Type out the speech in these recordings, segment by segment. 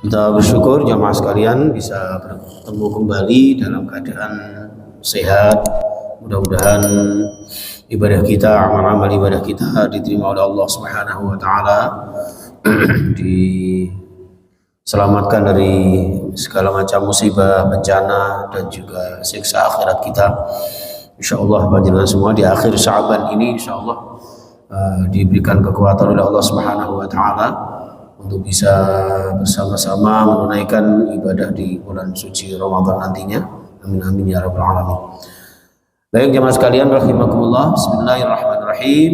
Kita bersyukur jamaah sekalian bisa bertemu kembali dalam keadaan sehat. Mudah-mudahan ibadah kita, amal-amal ibadah kita diterima oleh Allah Subhanahu wa taala. Diselamatkan dari segala macam musibah, bencana dan juga siksa akhirat kita. Insyaallah panjenengan semua di akhir Sya'ban ini insyaallah diberikan kekuatan oleh Allah Subhanahu wa taala untuk bisa bersama-sama menunaikan ibadah di bulan suci Ramadan nantinya. Amin amin ya rabbal alamin. Baik jemaah sekalian rahimakumullah, bismillahirrahmanirrahim.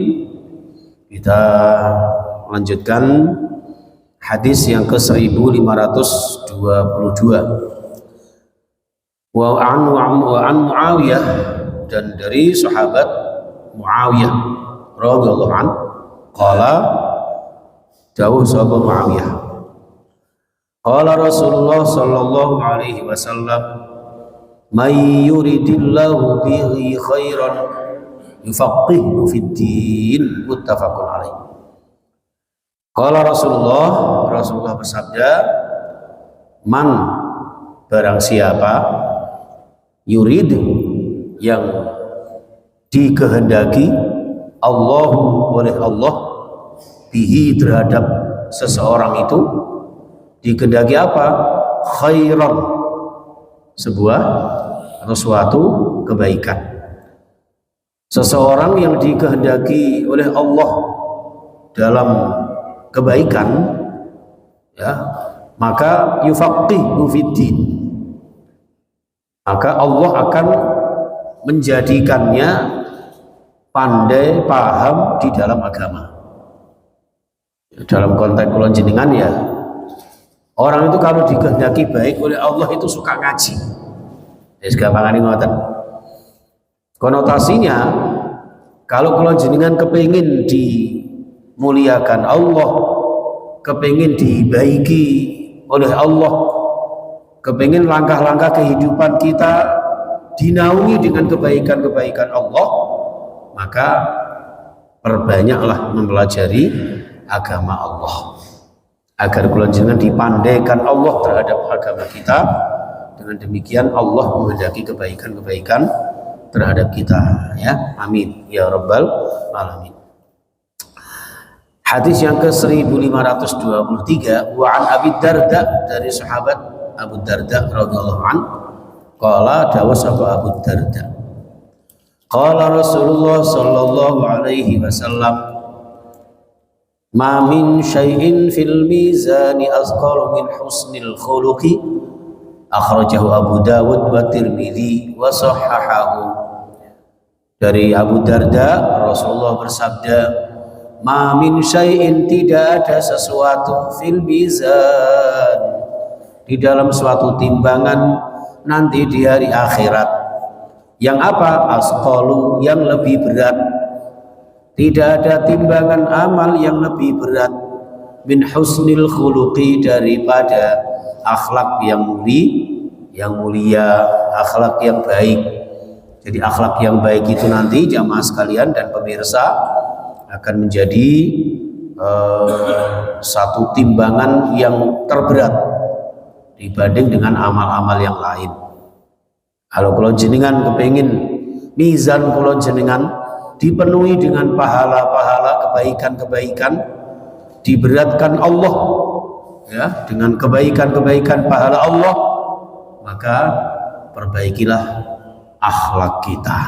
Kita lanjutkan hadis yang ke-1522. Wa an Muawiyah, dan dari sahabat Muawiyah radhiyallahu anhu qala dawuh sahabat Muawiyah, qala Rasulullah sallallahu alaihi wasallam, may yuridillahu bihi khairan yufaqihu fid din, muttafaqun alaih. Qala Rasulullah bersabda, man, barang siapa, yurid, yang dikehendaki, Allahu, oleh Allah, bihi, terhadap seseorang itu, dikehendaki apa? Khairan, sebuah atau suatu kebaikan. Seseorang yang dikehendaki oleh Allah dalam kebaikan, ya, maka yufaqihu fiddin, maka Allah akan menjadikannya pandai, paham di dalam agama. Dalam konteks kulon jenengan, ya, orang itu kalau dikehendaki baik oleh Allah itu suka ngaji. Gampang ngoten. Konotasinya, kalau kulon jenengan kepingin dimuliakan Allah, kepingin dibaiki oleh Allah, kepingin langkah-langkah kehidupan kita dinaungi dengan kebaikan-kebaikan Allah, maka perbanyaklah mempelajari agama Allah, agar kula jenengan dipandaikan Allah terhadap agama kita. Dengan demikian Allah menghendaki kebaikan-kebaikan terhadap kita, ya. Amin ya rabbal alamin. Hadis yang ke-1523, wa an Abi Darda, dari sahabat Abu Darda radhiyallahu anhu, qala dawu sahabat Abu Darda, qala Rasulullah sallallahu alaihi wasallam, ma min syai'in fil mizani azqalu min husnil khuluqi, akhrajahu Abu Dawud wa Tirmidzi wa sahhahahu. Dari Abu Darda, Rasulullah bersabda, ma min syai'in, tidak ada sesuatu, fil mizan, di dalam suatu timbangan nanti di hari akhirat, yang apa? Asqalu, yang lebih berat. Tidak ada timbangan amal yang lebih berat, min husnil khuluqi, daripada akhlak yang mulia, akhlak yang baik. Jadi akhlak yang baik itu nanti jamaah sekalian dan pemirsa akan menjadi satu timbangan yang terberat dibanding dengan amal-amal yang lain. Kalau kulon jenengan kepingin mizan kulon jenengan dipenuhi dengan pahala-pahala kebaikan-kebaikan, diberatkan Allah, ya, dengan kebaikan-kebaikan pahala Allah, maka perbaikilah akhlak kita.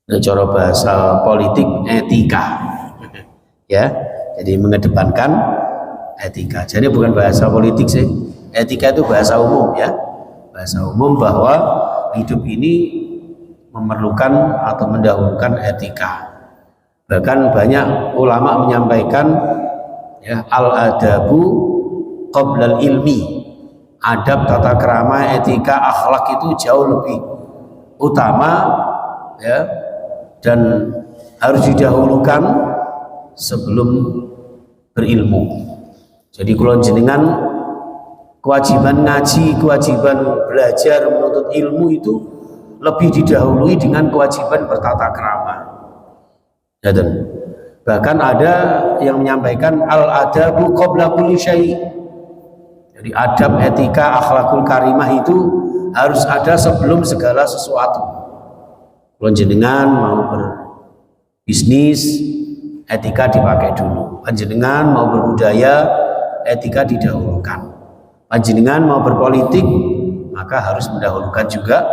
Nah, cara bahasa politik, etika, ya, jadi mengedepankan etika. Jadi bukan bahasa politik sih, etika itu bahasa umum, ya, bahasa umum bahwa hidup ini memerlukan atau mendahulukan etika. Bahkan banyak ulama menyampaikan, ya, al-adabu qoblal ilmi, adab, tata krama, etika, akhlak itu jauh lebih utama, ya, dan harus didahulukan sebelum berilmu. Jadi kulon jenengan kewajiban ngaji, kewajiban belajar menuntut ilmu itu lebih didahului dengan kewajiban bertata krama. Bahkan ada yang menyampaikan al-adabu qabla kulli syai'. Jadi Jadi adab, etika, akhlakul karimah itu harus ada sebelum segala sesuatu. Kalau jenengan mau berbisnis, etika dipakai dulu. Panjenengan mau berbudaya, etika didahulukan. Panjenengan mau berpolitik, maka harus mendahulukan juga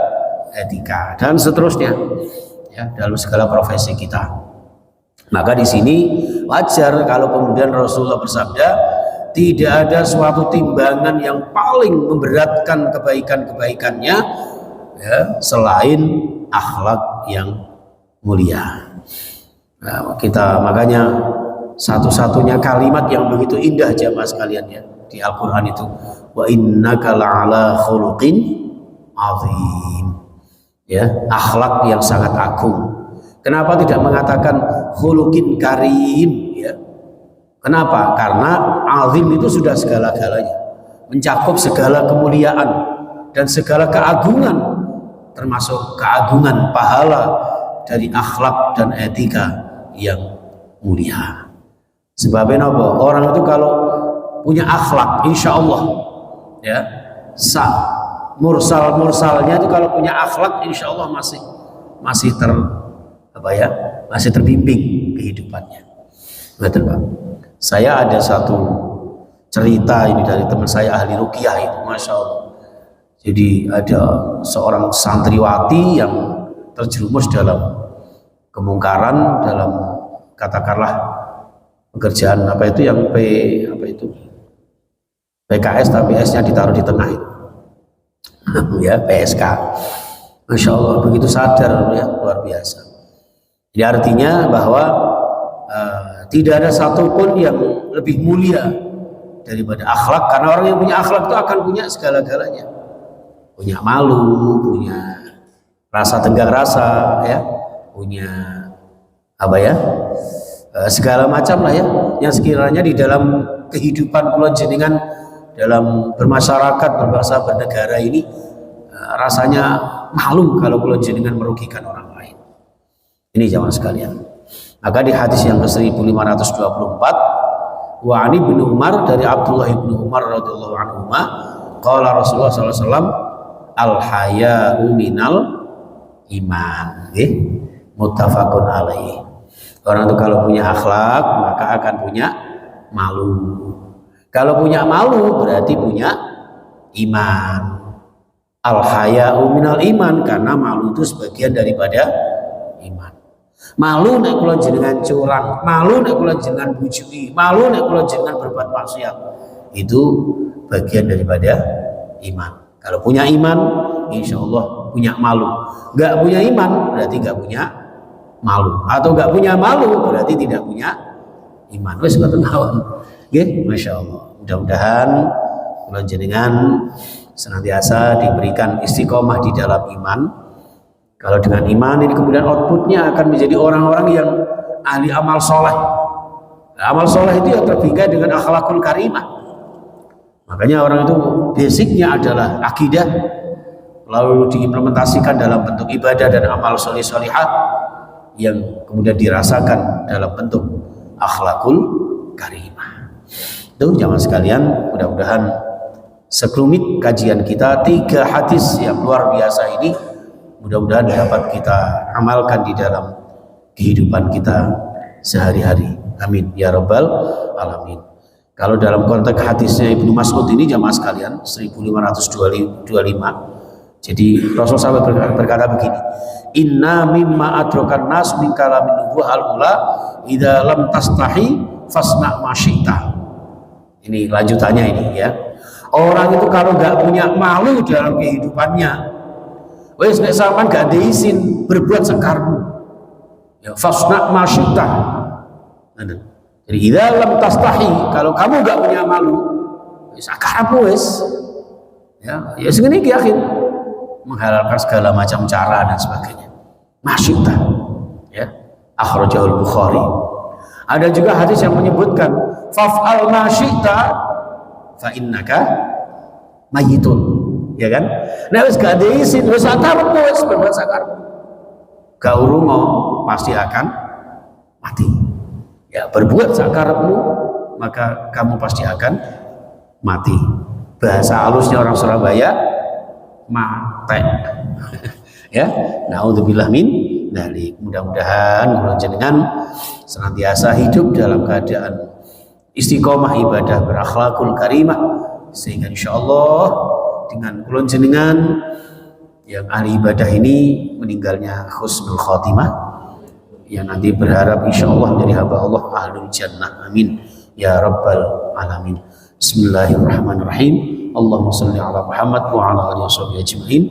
etika dan seterusnya. Ya, dalam segala profesi kita. Maka di sini wajar kalau kemudian Rasulullah bersabda, tidak ada suatu timbangan yang paling memberatkan kebaikan-kebaikannya ya, selain akhlak yang mulia. Nah, kita makanya satu-satunya kalimat yang begitu indah jamaah sekalian ya di Al-Quran itu, wa innaka la'ala khuluqin azim, ya, akhlak yang sangat agung. Kenapa tidak mengatakan khuluqin karim ya? Kenapa? Karena azim itu sudah segala-galanya, mencakup segala kemuliaan dan segala keagungan, termasuk keagungan pahala dari akhlak dan etika yang mulia. Sebabnya apa? Orang itu kalau punya akhlak, insya Allah ya, mursalnya itu kalau punya akhlak, insya Allah masih terbimbing kehidupannya. Betul Pak. Saya ada satu cerita ini dari teman saya ahli ruqyah itu, masya Allah. Jadi ada seorang santriwati yang terjerumus dalam kemungkaran, dalam katakanlah pekerjaan PKS tapi S-nya ditaruh di tengah itu. Ya, PSK. Masya Allah, begitu sadar ya, luar biasa. Jadi artinya bahwa tidak ada satupun yang lebih mulia daripada akhlak, karena orang yang punya akhlak itu akan punya segala-galanya, punya malu, punya rasa tenggang rasa ya, punya segala macam lah ya, yang sekiranya di dalam kehidupan kula jenengan dalam bermasyarakat, berbangsa, bernegara ini rasanya malu kalau kula jenengan merugikan orang lain. Ini jamaah sekalian. Maka di hadis yang ke-1524, wa ani bin Umar, dari Abdullah bin Umar radhiyallahu anhu, qala Rasulullah sallallahu alaihi wasallam, al haya'u minal iman. Muttafaqun alaih. Orang itu kalau punya akhlak maka akan punya malu. Kalau punya malu berarti punya iman. Al haya'u minal iman, karena malu itu sebagian daripada iman. Malu nek kula jenengan curang, malu nek kula jenengan bujui, malu nek kula jenengan berbuat maksiat, itu bagian daripada iman. Kalau punya iman, insya Allah punya malu. Gak punya iman berarti gak punya malu, atau gak punya malu berarti tidak punya iman. Wes ngoten mawon. Nggih, masyaallah. Mudah-mudahan kula jenengan senantiasa diberikan istiqomah di dalam iman. Kalau dengan iman ini kemudian outputnya akan menjadi orang-orang yang ahli amal soleh. Amal soleh itu yang terbingkai dengan akhlakul karimah. Makanya orang itu basicnya adalah akidah, lalu diimplementasikan dalam bentuk ibadah dan amal soleh-solehah yang kemudian dirasakan dalam bentuk akhlakul karimah. Itu jamaah sekalian, mudah-mudahan sekelumit kajian kita 3 hadis yang luar biasa ini mudah-mudahan dapat kita amalkan di dalam kehidupan kita sehari-hari. Amin ya rabbal alamin. Kalau dalam konteks hadisnya Ibnu Mas'ud ini jamaah sekalian 1525, jadi Rasulullah SAW berkata begini, inna mimma adrakan nas min kalamin nubuwah al-ula idza lam tastahi fasna ma syi'ta. Ini lanjutannya ini ya. Orang itu kalau nggak punya malu dalam kehidupannya, wes nek sampean gak ada izin berbuat sekarmu, ya fasna ma syi'ta. Jadi idza lam tastahi, kalau kamu gak punya malu, wis akarmu wis. Ya segini yakin menghalalkan segala macam cara dan sebagainya. Masyita, ya, akhrajahul Bukhari. Ada juga hadis yang menyebutkan faf'al masyita fa innaka mayitun, ya kan? Nah wis gak ada izin, wis sakarmu wis berbuat sakarmu. Gak urungo pasti akan mati. Ya, berbuat sakarmu maka kamu pasti akan mati. bahasa halusnya orang Surabaya mate. Ya, naudzubillah min dzalik. Mudah-mudahan kula jenengan senantiasa hidup dalam keadaan istiqomah ibadah berakhlakul karimah, sehingga insyaallah dengan kula jenengan yang ahli ibadah ini meninggalnya husnul khotimah, yang nanti berharap insyaallah menjadi hamba Allah ahlul jannah. Amin ya rabbal alamin. Bismillahirrahmanirrahim. Allahumma shalli ala Muhammad wa ala alihi washabihi ajmain.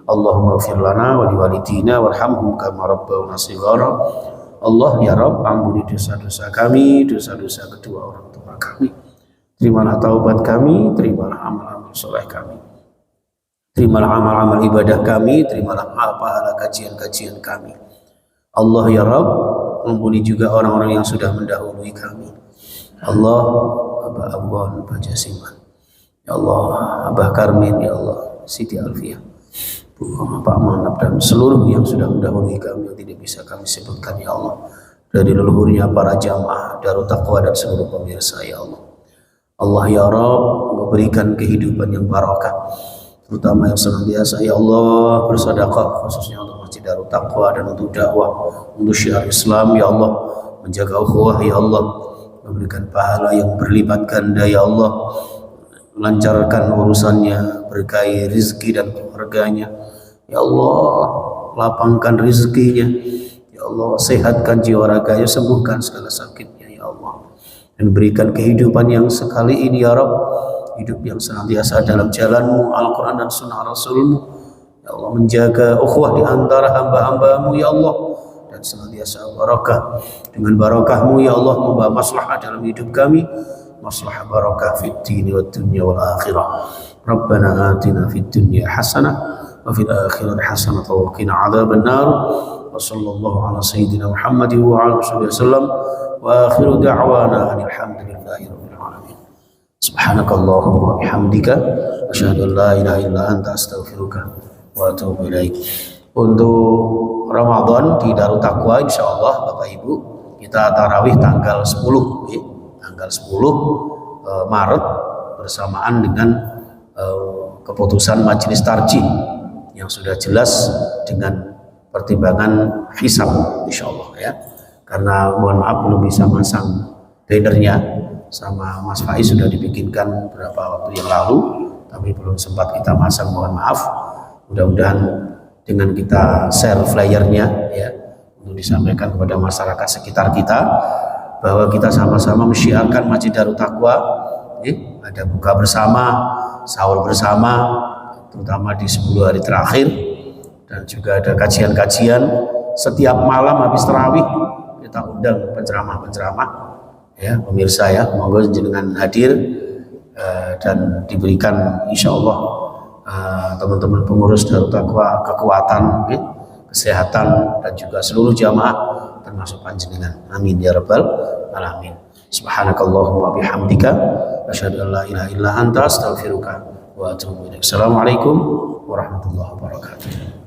Allahumma ighfir lana wa liwalidina warhamhum kama rabbawna shighara. Allah ya Rabb, ampuni dosa-dosa kami, dosa-dosa kedua orang tua kami. Terimalah taubat kami, terimalah amal-amal soleh kami. Terimalah amal-amal ibadah kami, terimalah pahala kajian-kajian kami. Allah ya Rabb, ampuni juga orang-orang yang sudah mendahului kami. Allah, Abah Abon, Abah Jasiman, ya Allah, Abah Karmin, ya Allah, Siti Alfiah, Pak Manap, dan seluruh yang sudah mendahului kami yang tidak bisa kami sebutkan, ya Allah, dari leluhurnya para jamaah Darut Taqwa dan seluruh pemirsa, ya Allah. Allah ya Rabb, berikan kehidupan yang barakah, terutama yang senantiasa, ya Allah, bersedekah khususnya untuk Masjid Darut Taqwa dan untuk dakwah, untuk syiar Islam, ya Allah, menjaga ukhuwah, ya Allah, memberikan pahala yang berlipat ganda, ya Allah, lancarkan urusannya, berkahi rizki dan keluarganya, ya Allah, lapangkan rizkinya, ya Allah, sehatkan jiwa raganya, sembuhkan segala sakitnya, ya Allah, dan berikan kehidupan yang sekali ini, ya Rabb, hidup yang senantiasa dalam jalanmu, Al-Quran dan Sunnah Rasulmu, ya Allah, menjaga ukhuwah di antara hamba-hambamu, ya Allah, dan senantiasa barakah. Dengan barakahmu, ya Allah, membawa maslahah dalam hidup kami, maslahah barakah fid dini wad dunya wal akhirah. Rabbana atina fid dunya hasanah wa fil akhirati hasanah wa qina adzaban nar. Wa sallallahu ala sayyidina Muhammad wa ala alihi wasallam wa akhiru da'wana alhamdulillahi rabbil alamin. Subhanakallahumma wa bihamdika asyhadu an la ilaha illa anta astaghfiruka wa atubu ilaik. Untuk Ramadan di Darut Taqwa insyaallah Bapak Ibu kita tarawih tanggal 10 ya. Tanggal 10 Maret bersamaan dengan keputusan Majelis Tarjih yang sudah jelas dengan pertimbangan hisab insyaallah ya. Karena mohon maaf belum bisa masang bannernya, sama Mas Faiz sudah dibikinkan beberapa waktu yang lalu tapi belum sempat kita masang, mohon maaf. Mudah-mudahan dengan kita share flyernya ya untuk disampaikan kepada masyarakat sekitar kita bahwa kita sama-sama mensyiarkan Masjid Darut Taqwa ya. Ada buka bersama, sahur bersama, terutama di 10 hari terakhir, dan juga ada kajian-kajian setiap malam habis tarawih. Kita undang penceramah-penceramah ya, pemirsa ya, monggo jenengan hadir dan diberikan insyaallah teman-teman pengurus Darut Taqwa kekuatan, kesehatan, dan juga seluruh jamaah termasuk panjenengan. Amin ya rabbal alamin. Subhanakallahumma bihamdika asyhadu an la ilaha illa anta astaghfiruka wa atubu ilaik. Assalamualaikum warahmatullahi wabarakatuh.